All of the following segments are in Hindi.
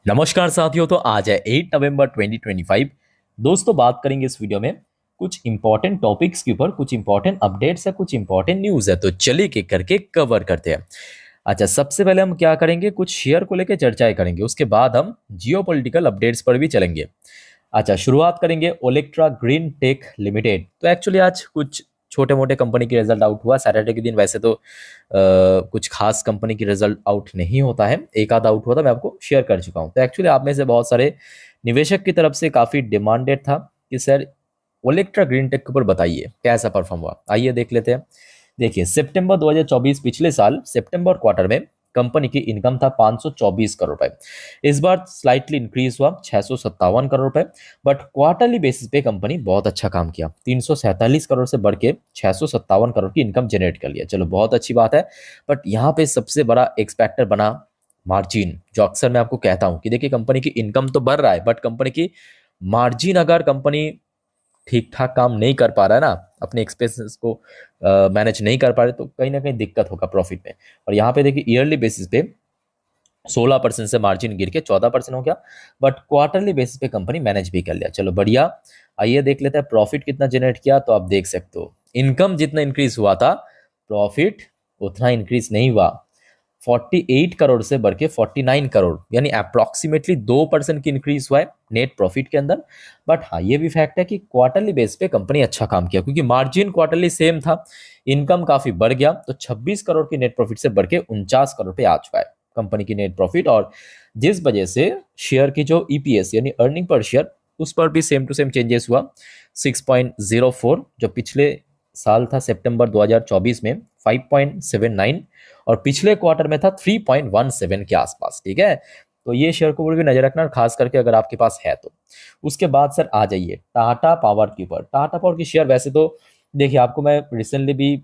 नमस्कार साथियों। तो आज है 8 नवंबर 2025। दोस्तों बात करेंगे इस वीडियो में कुछ इंपॉर्टेंट टॉपिक्स के ऊपर, कुछ इंपॉर्टेंट अपडेट्स है, कुछ इंपॉर्टेंट न्यूज़ है। तो चलिए एक करके कवर करते हैं। अच्छा, सबसे पहले हम क्या करेंगे, कुछ शेयर को लेकर चर्चाएं करेंगे। उसके बाद हम जियोपॉलिटिकल अपडेट्स पर भी चलेंगे। अच्छा, शुरुआत करेंगे ओलेक्ट्रा ग्रीन टेक लिमिटेड। तो एक्चुअली आज कुछ छोटे मोटे कंपनी की रिजल्ट आउट हुआ सैटरडे के दिन। वैसे तो कुछ खास कंपनी की रिजल्ट आउट नहीं होता है, एक आधा आउट हुआ था, मैं आपको शेयर कर चुका हूँ। तो एक्चुअली आप में से बहुत सारे निवेशक की तरफ से काफ़ी डिमांडेड था कि सर ओलेक्ट्रा ग्रीन टेक के ऊपर बताइए कैसा परफॉर्म हुआ। आइए देख लेते हैं। देखिए, सितंबर 2024 पिछले साल सितंबर क्वार्टर में कंपनी की इनकम था 524 करोड़ रुपए। इस बार स्लाइटली इंक्रीज हुआ 657 करोड़ रुपए। बट क्वार्टरली बेसिस पे कंपनी बहुत अच्छा काम किया, 347 करोड़ से बढ़ के 657 करोड़ की इनकम जनरेट कर लिया। चलो, बहुत अच्छी बात है। बट यहाँ पे सबसे बड़ा एक्सपेक्टर बना मार्जिन, जो अक्सर मैं आपको कहता हूँ कि देखिए कंपनी की इनकम तो बढ़ रहा है बट कंपनी की मार्जिन, अगर कंपनी ठीक ठाक काम नहीं कर पा रहा है ना, अपने एक्सपेंसेस को मैनेज नहीं कर पा रहे, तो कहीं ना कहीं दिक्कत होगा प्रॉफिट में। और यहाँ पे देखिए ईयरली बेसिस पे 16% से मार्जिन गिर के 14% हो गया। बट क्वार्टरली बेसिस पे कंपनी मैनेज भी कर लिया। चलो बढ़िया। आइए देख लेते हैं प्रॉफिट कितना जनरेट किया। तो आप देख सकते हो इनकम जितना इंक्रीज हुआ था, प्रॉफिट उतना इंक्रीज नहीं हुआ। 48 करोड़ से बढ़ के 49 करोड़, यानी अप्रोक्सीमेटली 2% की इंक्रीज हुआ है नेट प्रॉफिट के अंदर। बट हाँ, ये भी फैक्ट है कि क्वार्टरली बेस पे कंपनी अच्छा काम किया, क्योंकि मार्जिन क्वार्टरली सेम था, इनकम काफी बढ़ गया। तो 26 करोड़ की नेट प्रॉफिट से बढ़ के 49 करोड़ पे आ चुका है कंपनी की नेट प्रॉफिट। और जिस वजह से शेयर की जो ईपीएस यानी अर्निंग पर शेयर, उस पर भी सेम टू सेम चेंजेस हुआ। 6.04, जो पिछले साल था सितंबर 2024 में 5.79, और पिछले क्वार्टर में था 3.17 के आसपास। ठीक है, तो ये शेयर को भी नजर रखना, खास करके अगर आपके पास है तो। उसके बाद सर आ जाइए टाटा पावर के ऊपर। टाटा पावर की शेयर, वैसे तो देखिए आपको मैं रिसेंटली भी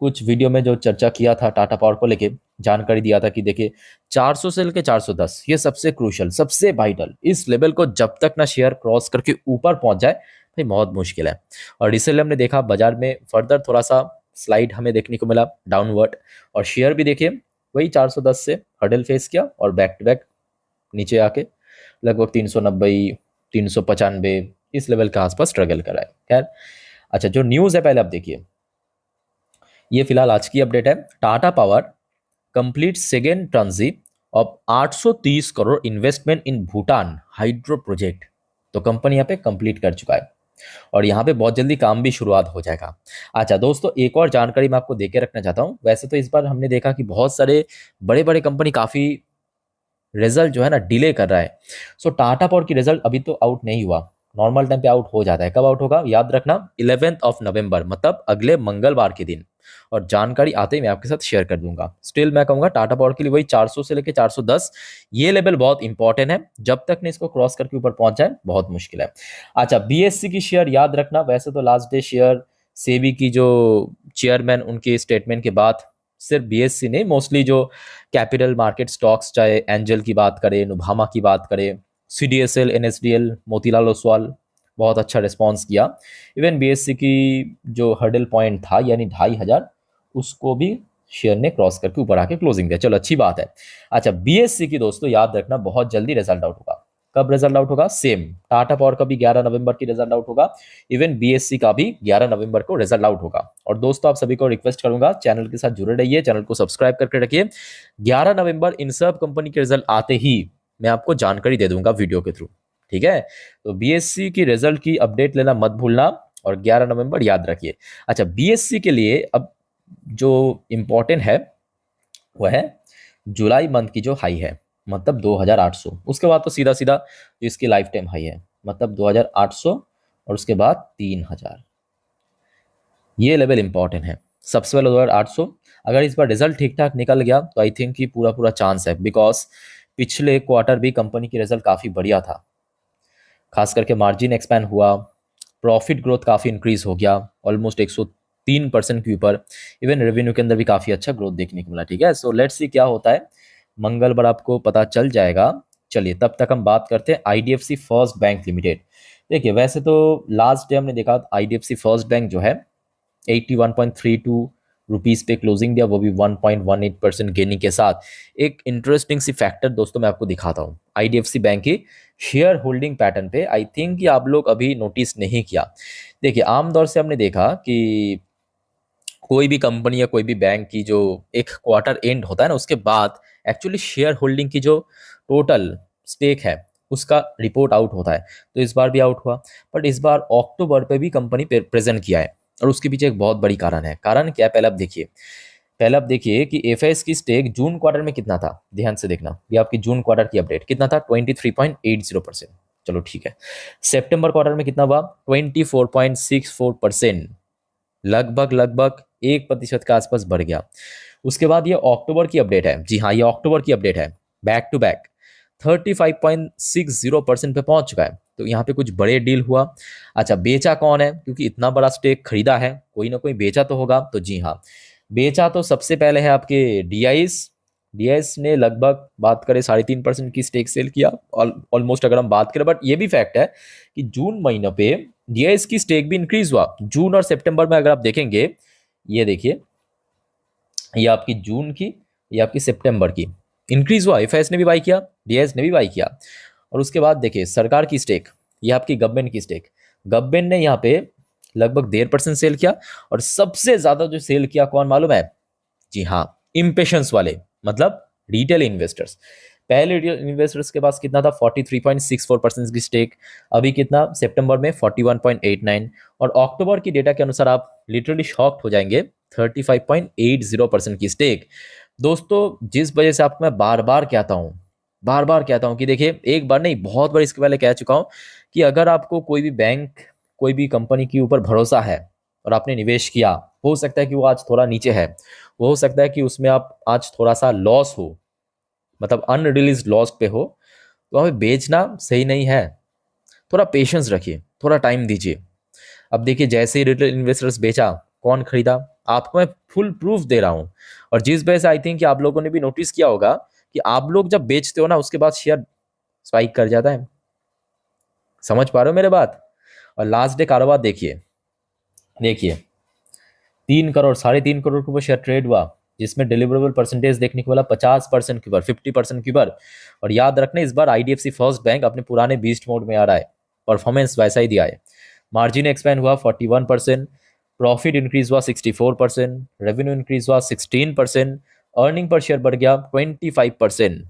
कुछ वीडियो में जो चर्चा किया था टाटा पावर को लेके, जानकारी दिया था कि देखिए 400 से लेके 410 ये सबसे क्रूशल, सबसे वाइटल। इस लेवल को जब तक ना शेयर क्रॉस करके ऊपर पहुंच जाए, भाई बहुत मुश्किल है। और रिसेंटली हमने देखा बाजार में फर्दर थोड़ा सा स्लाइड हमें देखने को मिला डाउनवर्ड, और शेयर भी देखिए वही 410 से हर्डल फेस किया और बैक टू बैक नीचे आके लगभग 390 395 इस लेवल के आसपास स्ट्रगल कर रहा है। खैर, अच्छा जो न्यूज़ है पहले आप देखिए। ये फिलहाल आज की अपडेट है। Tata Power complete second tranche of 830 crore investment in Bhutan hydro project. तो कंपनी यहाँ पे कंप्लीट कर चुका है और यहाँ पे बहुत जल्दी काम भी शुरुआत हो जाएगा। अच्छा दोस्तों, एक और जानकारी मैं आपको देके रखना चाहता हूँ। वैसे तो इस बार हमने देखा कि बहुत सारे बड़े बड़े कंपनी काफ़ी रिजल्ट जो है ना डिले कर रहा है। सो टाटा पावर की रिजल्ट अभी तो आउट नहीं हुआ, नॉर्मल टाइम पे आउट हो जाता है। कब आउट होगा याद रखना, 11 नवंबर, मतलब अगले मंगलवार के दिन। और जानकारी आते ही मैं आपके साथ शेयर कर दूंगा। स्टिल मैं कहूंगा टाटा पावर के लिए वही 400 से लेकर 410 ये लेवल बहुत इंपॉर्टेंट है। जब तक ने इसको क्रॉस करके ऊपर पहुंच जाए बहुत मुश्किल है। अच्छा, बीएससी की शेयर याद रखना। वैसे तो लास्ट डे शेयर सेबी की जो चेयरमैन उनके स्टेटमेंट के बाद सिर्फ बीएससी नहीं, मोस्टली जो कैपिटल मार्केट स्टॉक्स, चाहे एंजल की बात करें, नुभामा की बात करें, सीडीएसएल, एनएसडीएल, मोतीलाल ओसवाल, बहुत अच्छा रिस्पॉन्स किया। इवन बीएससी की जो हर्डल पॉइंट था यानी 2500, उसको भी शेयर ने क्रॉस करके ऊपर आके क्लोजिंग दिया। चलो अच्छी बात है। अच्छा, बीएससी की दोस्तों याद रखना बहुत जल्दी रिजल्ट आउट होगा। कब रिजल्ट आउट होगा? सेम टाटा पावर का भी 11 नवंबर की रिजल्ट आउट होगा। इवन बीएससी का भी 11 नवंबर को रिजल्ट आउट होगा। और दोस्तों आप सभी को रिक्वेस्ट करूंगा, चैनल के साथ जुड़े रहिए, चैनल को सब्सक्राइब करके रखिए। 11 नवंबर इन सब कंपनी के रिजल्ट आते ही मैं आपको जानकारी दे दूंगा वीडियो के थ्रू। ठीक है, तो बीएससी की रिजल्ट की अपडेट लेना मत भूलना, और 11 नवंबर याद रखिए। अच्छा, बीएससी के लिए अब जो इंपॉर्टेंट है वह है जुलाई मंथ की जो हाई है, मतलब 2800। उसके बाद तो सीधा सीधा जो इसकी लाइफ टाइम हाई है, मतलब 2800, और उसके बाद 3000। ये लेवल इंपॉर्टेंट है। सबसे पहले 2800, अगर इस बार रिजल्ट ठीक ठाक निकल गया तो आई थिंक कि पूरा पूरा चांस है, बिकॉज पिछले क्वार्टर भी कंपनी की रिजल्ट काफ़ी बढ़िया था। खास करके मार्जिन एक्सपैंड हुआ, प्रॉफिट ग्रोथ काफ़ी इंक्रीज हो गया, ऑलमोस्ट 103% के ऊपर। इवन रेवेन्यू के अंदर भी काफ़ी अच्छा ग्रोथ देखने को मिला। ठीक है, सो लेट्स सी क्या होता है, मंगलवार आपको पता चल जाएगा। चलिए तब तक हम बात करते हैं आईडीएफसी फर्स्ट बैंक लिमिटेड। देखिए वैसे तो लास्ट डे हमने देखा आईडीएफसी फर्स्ट बैंक जो है 81.32 रुपीस पे क्लोजिंग दिया, वो भी 1.18% गेनिंग के साथ। एक इंटरेस्टिंग सी फैक्टर दोस्तों मैं आपको दिखाता हूँ आईडीएफसी बैंक की शेयर होल्डिंग पैटर्न पे। आई थिंक कि आप लोग अभी नोटिस नहीं किया। देखिए आमतौर से हमने देखा कि कोई भी कंपनी या कोई भी बैंक की जो एक क्वार्टर एंड होता है ना, उसके बाद एक्चुअली शेयर होल्डिंग की जो टोटल स्टेक है उसका रिपोर्ट आउट होता है। तो इस बार भी आउट हुआ, बट इस बार अक्टूबर पे भी कंपनी प्रेजेंट किया है, और उसके पीछे एक बहुत बड़ी कारण है। कारण क्या है, पहले आप देखिए कि एफएस की स्टेक जून क्वार्टर में कितना था। ध्यान से देखना, ये आपकी जून क्वार्टर की अपडेट कितना था, 23.80%। चलो ठीक है। सितंबर क्वार्टर में कितना हुआ, 24.64%, लगभग लगभग 1% के आसपास बढ़ गया। उसके बाद ये अक्टूबर की अपडेट है, जी हाँ ये अक्टूबर की अपडेट है, बैक टू बैक 35.60% पे पहुंच चुका है। तो यहाँ पे कुछ बड़े डील हुआ। अच्छा बेचा कौन है, क्योंकि इतना बड़ा स्टेक खरीदा है, कोई ना कोई बेचा तो होगा। तो जी हाँ, बेचा तो सबसे पहले है आपके डीआईएस। डीआईएस ने लगभग बात करें 3.5% की स्टेक सेल किया ऑलमोस्ट, अगर हम बात करें। बट ये भी फैक्ट है कि जून महीने पे डीआईएस की स्टेक भी इंक्रीज हुआ। जून और सितंबर में अगर आप देखेंगे, ये देखिए ये आपकी जून की, ये आपकी सितंबर की इंक्रीज हुआ। एफआईएस ने भी बाई किया, डीआईएस ने भी बाई किया। और उसके बाद देखिए सरकार की स्टेक, ये आपकी गवर्नमेंट की स्टेक, गवर्नमेंट ने यहाँ पे लगभग 1.5% सेल किया। और सबसे ज्यादा जो सेल किया कौन मालूम है, जी हाँ इम्पेशंस वाले, मतलब रिटेल इन्वेस्टर्स। पहले रिटेल इन्वेस्टर्स के पास कितना था, 43.64% की स्टेक। अभी कितना, सितंबर में 41.89, और अक्टूबर की डेटा के अनुसार आप लिटरली शॉक्ड हो जाएंगे, 35.80% की स्टेक। दोस्तों जिस वजह से आपको मैं बार बार कहता हूं कि देखिए, एक बार नहीं बहुत बार इसके पहले कह चुका हूं कि अगर आपको कोई भी बैंक, कोई भी कंपनी के ऊपर भरोसा है और आपने निवेश किया, हो सकता है कि वो आज थोड़ा नीचे है, वो हो सकता है कि उसमें आप आज थोड़ा सा लॉस हो, मतलब अनरिलीज लॉस पे हो, तो हमें बेचना सही नहीं है। थोड़ा पेशेंस रखिए, थोड़ा टाइम दीजिए। अब देखिए जैसे ही रिटेल इन्वेस्टर्स बेचा, कौन खरीदा, आपको मैं फुल प्रूफ दे रहा हूं। और जिस वजह से आई थिंक कि आप लोगों ने भी नोटिस किया होगा कि आप लोग जब बेचते हो ना, उसके बाद शेयर स्पाइक कर जाता है। समझ पा रहे हो मेरे बात। और लास्ट डे कारोबार देखिए, देखिए 3 करोड़, 3.5 करोड़ के ऊपर शेयर ट्रेड हुआ, जिसमें डिलीवरेबल परसेंटेज देखने को मिला 50% के ऊपर, 50% के ऊपर। और याद रखना इस बार आईडीएफसी फर्स्ट बैंक अपने पुराने बीस्ट मोड में आ रहा है, परफॉर्मेंस वैसा ही दिया है। मार्जिन एक्सपेंड हुआ 41%, प्रॉफिट इंक्रीज हुआ 64%, रेवेन्यू इंक्रीज हुआ 16%, अर्निंग पर शेयर बढ़ गया 25%।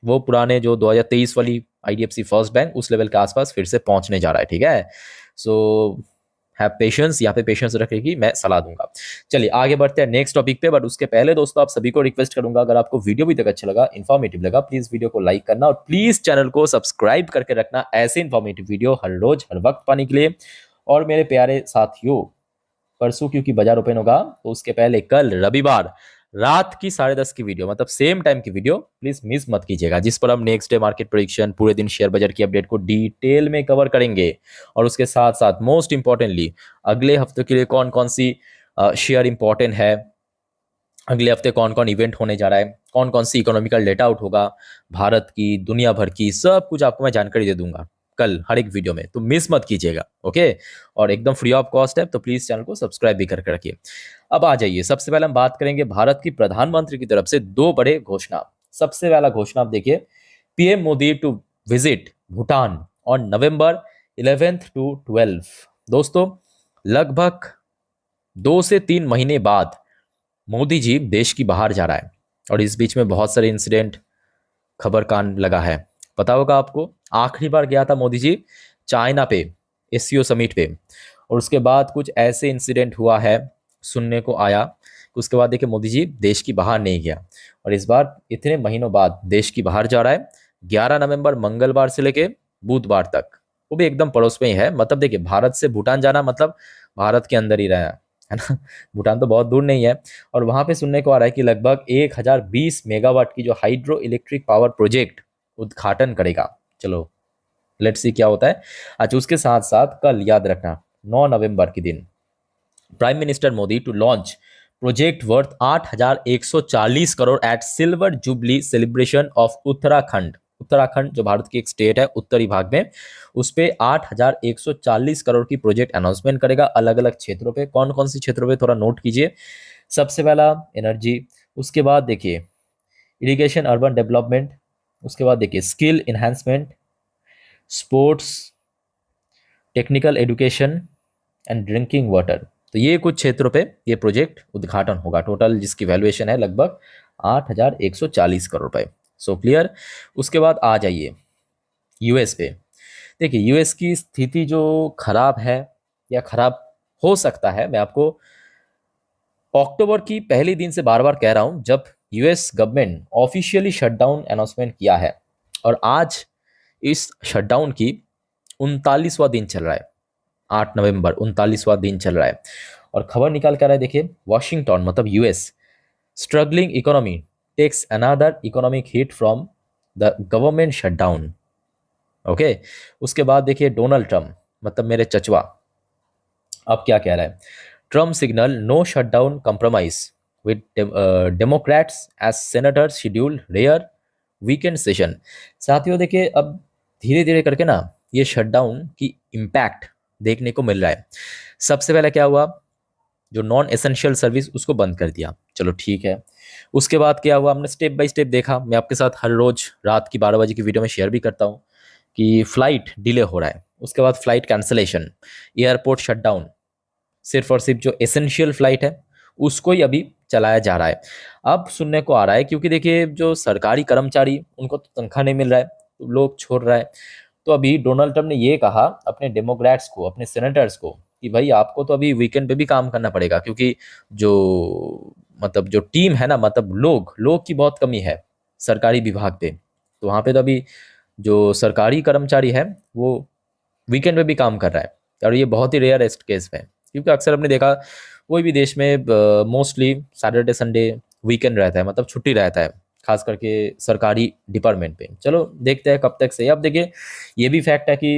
वो पुराने जो 2023 वाली आईडीएफसी फर्स्ट बैंक उस लेवल के आसपास फिर से पहुंचने जा रहा है, ठीक है। सो हैव पेशेंस, यहाँ पे पेशेंस रखेगी, मैं सलाह दूंगा। चलिए आगे बढ़ते हैं नेक्स्ट टॉपिक पे। बट उसके पहले दोस्तों आप सभी को रिक्वेस्ट करूंगा, अगर आपको वीडियो भी तक अच्छा लगा, इन्फॉर्मेटिव लगा, प्लीज वीडियो को लाइक करना और प्लीज चैनल को सब्सक्राइब करके रखना, ऐसे इन्फॉर्मेटिव वीडियो हर रोज हर वक्त पाने के लिए। और मेरे प्यारे साथियों, परसों क्योंकि बाजार ओपन होगा, तो उसके पहले कल रविवार रात की 10:30 की वीडियो, मतलब सेम टाइम की वीडियो प्लीज मिस मत कीजिएगा, जिस पर हम नेक्स्ट डे मार्केट प्रेडिक्शन, पूरे दिन शेयर बाजार की अपडेट को डिटेल में कवर करेंगे। और उसके साथ साथ मोस्ट इंपॉर्टेंटली अगले हफ्ते के लिए कौन कौन सी शेयर इंपॉर्टेंट है, अगले हफ्ते कौन कौन इवेंट होने जा रहा है, कौन कौन सी इकोनॉमिकल डेटा आउट होगा, भारत की, दुनिया भर की, सब कुछ आपको मैं जानकारी दे दूंगा कल हर एक वीडियो में, तो मिस मत कीजिएगा, ओके। और एकदम फ्री ऑफ कॉस्ट है, तो प्लीज चैनल को सब्सक्राइब भी करके रखिए। अब आ जाइए, सबसे पहले हम बात करेंगे भारत की प्रधानमंत्री की तरफ से दो बड़े घोषणा। सबसे पहला घोषणा आप देखिए, PM Modi to visit Bhutan on November 11 to 12। दोस्तों लगभग 2 से 3 महीने बाद मोदी जी देश की बाहर जा रहा है, और इस बीच में बहुत सारे इंसिडेंट खबर कान लगा है। पता होगा आपको, आखिरी बार गया था मोदी जी चाइना पे, एससीओ समिट पे, और उसके बाद कुछ ऐसे इंसिडेंट हुआ है, सुनने को आया। उसके बाद देखिए मोदी जी देश की बाहर नहीं गया, और इस बार इतने महीनों बाद देश की बाहर जा रहा है। 11 नवंबर मंगलवार से लेके बुधवार तक, वो भी एकदम पड़ोस में ही है। मतलब देखिए भारत से भूटान जाना मतलब भारत के अंदर ही रहा है ना। भूटान तो बहुत दूर नहीं है। और वहां पे सुनने को आ रहा है कि लगभग 1020 मेगावाट की जो हाइड्रो इलेक्ट्रिक पावर प्रोजेक्ट उद्घाटन करेगा। चलो लेट्स सी क्या होता है। अच्छा उसके साथ साथ कल याद रखना 9 नवंबर के दिन prime minister Modi to launch project worth 8,140 crore at silver jubilee celebration of Uttarakhand. Uttarakhand जो भारत की एक स्टेट है उत्तरी भाग में, उस पे 8,140 करोड़ की प्रोजेक्ट अनाउंसमेंट करेगा अलग अलग क्षेत्रों पे। कौन कौन सी क्षेत्रों पे, थोड़ा नोट कीजिए। सबसे पहला एनर्जी, उसके बाद देखिए इरिगेशन अर्बन डेवलपमेंट, उसके बाद देखिए skill enhancement, sports, technical education and drinking water. तो ये कुछ क्षेत्रों पे ये प्रोजेक्ट उद्घाटन होगा, टोटल जिसकी वैल्यूएशन है लगभग 8,140 करोड़ रुपए। So clear. उसके बाद आ जाइए यूएस पे। देखिए यूएस की स्थिति जो खराब है या खराब हो सकता है, मैं आपको अक्टूबर की पहली दिन से बार बार कह रहा हूं, जब US government officially shutdown announcement किया है, और आज इस शटडाउन की 39वां दिन चल रहा है। 8 नवंबर 39वां दिन चल रहा है, और खबर निकाल कर रहा है देखिए, वॉशिंगटन मतलब US struggling economy takes another economic hit from the government shutdown. Okay. उसके बाद देखिए डोनाल्ड ट्रम्प मतलब मेरे चचवा, अब क्या कह रहा है, Trump signal no shutdown compromise with Democrats as senators schedule rare weekend session. साथियों देखिए अब धीरे धीरे करके ना ये शटडाउन की इम्पैक्ट देखने को मिल रहा है। सबसे पहले क्या हुआ, जो नॉन एसेंशियल सर्विस उसको बंद कर दिया, चलो ठीक है। उसके बाद क्या हुआ, हमने स्टेप बाय स्टेप देखा, मैं आपके साथ हर रोज रात की 12 बजे की वीडियो में शेयर भी करता हूँ कि फ्लाइट डिले हो रहा है। उसके बाद फ्लाइट कैंसलेशन, एयरपोर्ट शटडाउन, सिर्फ और सिर्फ जो एसेंशियल फ्लाइट है उसको ही अभी चलाया जा रहा है। अब सुनने को आ रहा है, क्योंकि देखिए जो सरकारी कर्मचारी उनको तो तनख्वाह नहीं मिल रहा है, तो लोग छोड़ रहा है। तो अभी डोनाल्ड ट्रम्प ने ये कहा अपने डेमोक्रेट्स को, अपने सेनेटर्स को, कि भाई आपको तो अभी वीकेंड पे भी काम करना पड़ेगा, क्योंकि जो मतलब जो टीम है ना, मतलब लोग लोग की बहुत कमी है सरकारी विभाग पे। तो वहाँ पे तो अभी जो सरकारी कर्मचारी है वो वीकेंड पे भी काम कर रहा है, और ये बहुत ही रेयरेस्ट केस है, क्योंकि अक्सर हमने देखा कोई भी देश में मोस्टली सैटरडे संडे वीकेंड रहता है, मतलब छुट्टी रहता है, खास करके सरकारी डिपार्टमेंट पे। चलो देखते हैं कब तक सही। अब देखिए ये भी फैक्ट है कि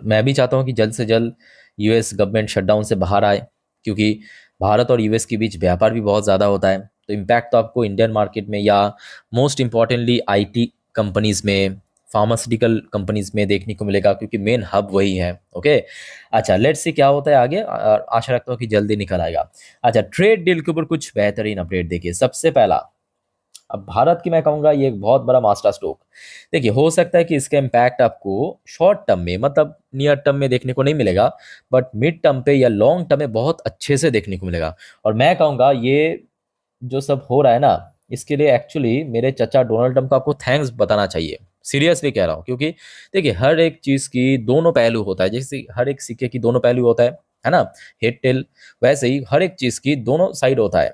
मैं भी चाहता हूँ कि जल्द से जल्द यूएस गवर्नमेंट शटडाउन से बाहर आए, क्योंकि भारत और यूएस के बीच व्यापार भी बहुत ज़्यादा होता है। तो इम्पैक्ट तो आपको इंडियन मार्केट में या मोस्ट इम्पॉर्टेंटली आईटी कंपनीज में, फार्मास्यूटिकल कंपनीज में देखने को मिलेगा, क्योंकि मेन हब वही है। ओके। अच्छा लेट्स सी क्या होता है आगे, आशा रखता हूँ कि जल्दी निकल आएगा। अच्छा ट्रेड डील के ऊपर कुछ बेहतरीन अपडेट देखिए। सबसे पहला, अब भारत की मैं कहूँगा ये एक बहुत बड़ा मास्टर स्ट्रोक। देखिए हो सकता है कि इसका इम्पैक्ट आपको शॉर्ट टर्म में, मतलब नियर टर्म में देखने को नहीं मिलेगा, बट मिड टर्म पे या लॉन्ग टर्म में बहुत अच्छे से देखने को मिलेगा। और मैं कहूँगा ये जो सब हो रहा है ना, इसके लिए एक्चुअली मेरे चचा डोनाल्ड ट्रम्प को आपको थैंक्स बताना चाहिए। सीरियसली कह रहा हूँ, क्योंकि देखिए हर एक चीज़ की दोनों पहलू होता है, जैसे हर एक सिक्के की दोनों पहलू होता है ना, हेड टेल, वैसे ही हर एक चीज़ की दोनों साइड होता है।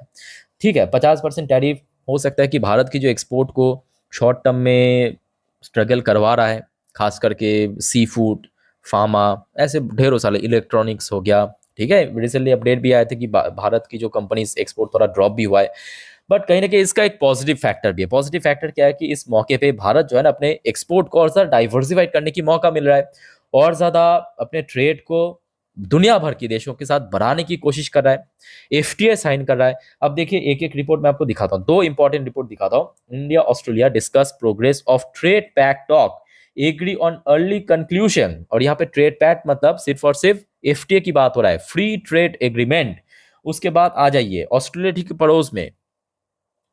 ठीक है 50% टैरिफ हो सकता है कि भारत की जो एक्सपोर्ट को शॉर्ट टर्म में स्ट्रगल करवा रहा है, खास करके सी फूड, फार्मा, ऐसे ढेरों सारे, इलेक्ट्रॉनिक्स हो गया। ठीक है रिसेंटली अपडेट भी आए थे कि भारत की जो कंपनीज एक्सपोर्ट थोड़ा ड्रॉप भी हुआ है, बट कहीं ना कहीं इसका एक पॉजिटिव फैक्टर भी है। पॉजिटिव फैक्टर क्या है कि इस मौके पे भारत जो है ना अपने एक्सपोर्ट को और ज़्यादा डाइवर्सिफाइड करने की मौका मिल रहा है, और ज़्यादा अपने ट्रेड को दुनिया भर के देशों के साथ बढ़ाने की कोशिश कर रहा है, एफटीए साइन कर रहा है। अब देखिए एक एक रिपोर्ट मैं आपको दिखाता हूँ, दो इंपॉर्टेंट रिपोर्ट दिखाता हूँ। India Australia discuss progress of trade pact talk, agree on early conclusion. और यहाँ पे ट्रेड पैक्ट मतलब सिर्फ और सिर्फ एफटीए की बात हो रहा है, फ्री ट्रेड एग्रीमेंट। उसके बाद आ जाइए ऑस्ट्रेलिया ठीक पड़ोस में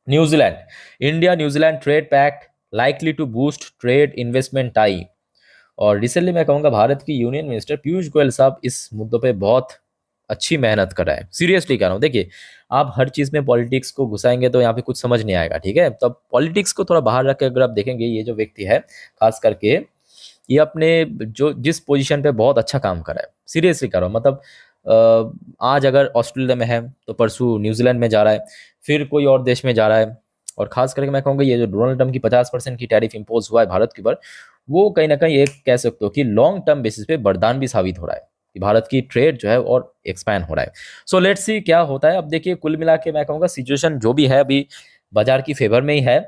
New Zealand, India New Zealand trade pact likely to boost trade investment tie. और रिसेंटली मैं कहूँगा भारत की यूनियन मिनिस्टर पीयूष गोयल साहब इस मुद्दों पे बहुत अच्छी मेहनत कर रहा है। सीरियसली कह रहा हूँ, देखिए आप हर चीज़ में पॉलिटिक्स को घुसाएंगे तो यहाँ पे कुछ समझ नहीं आएगा। ठीक है, तो पॉलिटिक्स को थोड़ा बाहर रख के अगर आप देखेंगे, ये जो व्यक्ति है खास करके ये अपने जो जिस पोजीशन पे बहुत अच्छा काम कर रहा है, सीरियसली कह रहा हूँ, मतलब आज अगर ऑस्ट्रेलिया में है तो परसों न्यूजीलैंड में जा रहा है, फिर कोई और देश में जा रहा है। और खास करके मैं कहूँगा ये जो डोनाल्ड ट्रम्प की 50% की टैरिफ इम्पोज हुआ है भारत के ऊपर, वो कहीं ना कहीं एक कह सकते हो कि लॉन्ग टर्म बेसिस पे वरदान भी साबित हो रहा है कि भारत की ट्रेड जो है और एक्सपैंड हो रहा है। सो लेट्स सी क्या होता है। अब देखिए कुल मिला के मैं कहूँगा सिचुएशन जो भी है अभी बाजार की फेवर में ही है,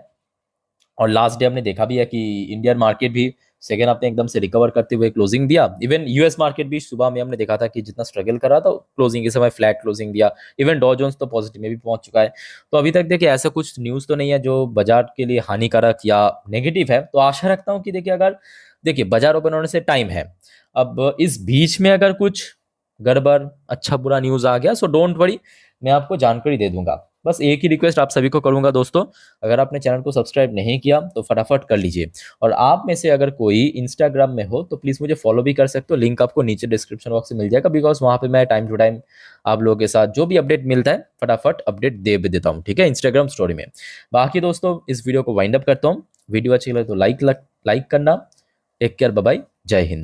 और लास्ट डे हमने देखा भी है कि इंडियन मार्केट भी सेकेंड हफ्ते एकदम से रिकवर करते हुए क्लोजिंग दिया। इवन यूएस मार्केट भी सुबह में हमने देखा था कि जितना स्ट्रगल कर रहा था क्लोजिंग के समय फ्लैट क्लोजिंग दिया। इवन डॉ जोन्स तो पॉजिटिव में भी पहुंच चुका है। तो अभी तक देखिए ऐसा कुछ न्यूज़ तो नहीं है जो बाजार के लिए हानिकारक या नेगेटिव है। तो आशा रखता हूँ कि देखिए अगर देखिए बाजार ओपन होने से टाइम है, अब इस बीच में अगर कुछ गड़बड़, अच्छा बुरा न्यूज़ आ गया, सो डोंट वरी, मैं आपको जानकारी दे दूंगा। बस एक ही रिक्वेस्ट आप सभी को करूंगा दोस्तों, अगर आपने चैनल को सब्सक्राइब नहीं किया तो फटाफट कर लीजिए। और आप में से अगर कोई इंस्टाग्राम में हो तो प्लीज़ मुझे फॉलो भी कर सकते हो, लिंक आपको नीचे डिस्क्रिप्शन बॉक्स में मिल जाएगा, बिकॉज वहाँ पे मैं टाइम टू टाइम आप लोगों के साथ जो भी अपडेट मिलता है फटाफट अपडेट दे भी देता हूँ, ठीक है, इंस्टाग्राम स्टोरी में। बाकी दोस्तों इस वीडियो को वाइंड अप करता हूँ। वीडियो अच्छी लगे तो लाइक करना। टेक केयर, बाय बाय, जय हिंद।